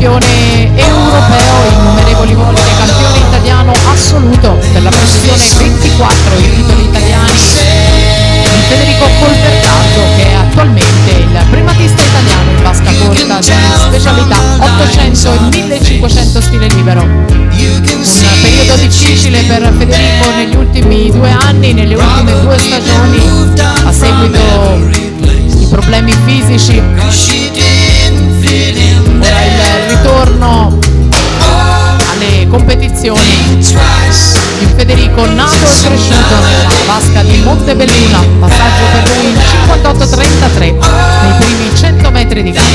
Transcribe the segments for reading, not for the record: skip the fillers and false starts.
campione europeo, innumerevoli volte campione italiano assoluto per la precisione 24 i titoli italiani di Federico Colbertardo, che è attualmente il primatista italiano in vasca corta di specialità 800 e 1500 stile libero. Un periodo difficile per Federico negli ultimi 2 anni, nelle ultime 2 stagioni, a seguito di problemi fisici. Ora il ritorno alle competizioni di Federico, nato e cresciuto nella vasca di Montebelluna, passaggio per lui in 58-33 nei primi 100 metri di gara.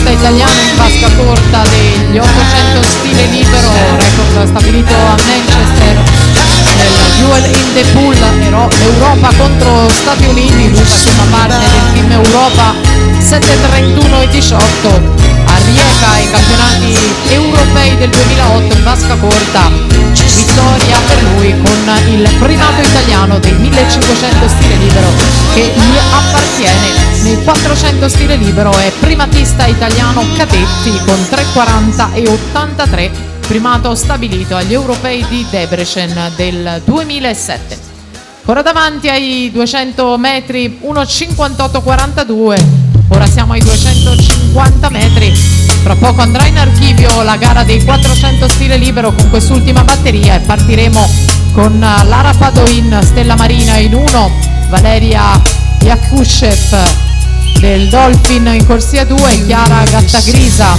Italiano in vasca corta degli 800 stile libero, record stabilito a Manchester nel Duel in the Pool Europa contro Stati Uniti. Lui faceva parte del team Europa 7:31 e 18 a Rijeka ai campionati europei del 2008 in vasca corta. Vittoria per lui con il primato italiano dei 1500 stile libero che gli appartiene. Nel 400 stile libero è primatista italiano cadetti con 3,40 e 83, primato stabilito agli europei di Debrecen del 2007. Ora davanti ai 200 metri 1,58,42, ora siamo ai 250 metri. Fra poco andrà in archivio la gara dei 400 stile libero con quest'ultima batteria e partiremo con Lara Padoin, Stella Marina in 1, Valeria Yakushev del Dolphin in corsia 2, Chiara Gattagrisa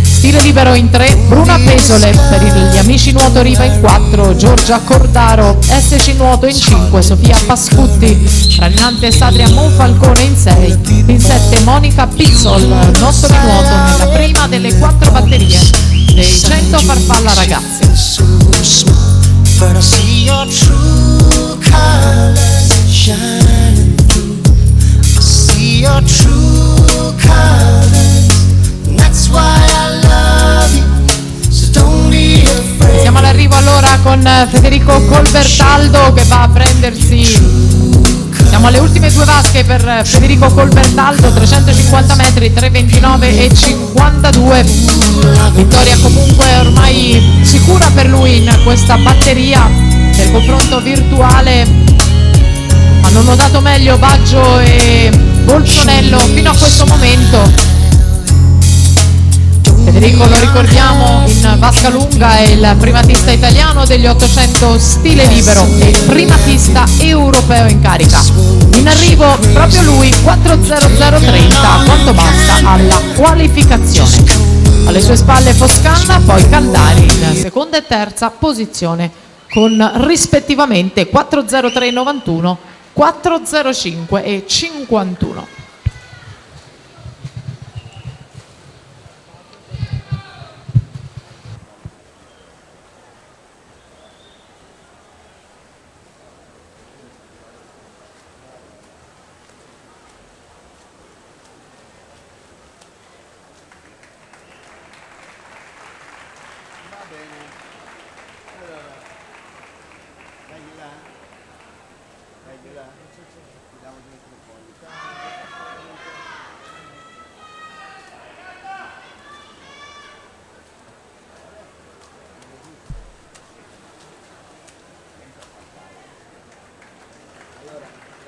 stile libero in 3, Bruna Pesole per gli amici Nuoto Riva in 4, Giorgia Cordaro SC Nuoto in 5, Sofia Pascutti Rarinante Sadria Monfalcone in 6, in 7 Monica Pizzol Nottoli Nuoto nella prima delle 4 batterie dei 100 farfalla ragazzi. Your true colors, that's why I love you, so don't be afraid. Siamo all'arrivo allora con Federico Colbertaldo che va a prendersi, siamo alle ultime 2 vasche per Federico Colbertaldo, 350 metri, 3,29 e 52, vittoria comunque ormai sicura per lui in questa batteria. Nel confronto virtuale hanno lodato meglio Baggio e Bolsonello fino a questo momento. Federico, lo ricordiamo, in vasca lunga è il primatista italiano degli 800 stile libero e il primatista europeo in carica. In arrivo proprio lui, 4:00:30, quanto basta alla qualificazione. Alle sue spalle Foscanna, poi Caldari in seconda e terza posizione con rispettivamente 4:03:91, 4:05 e 51.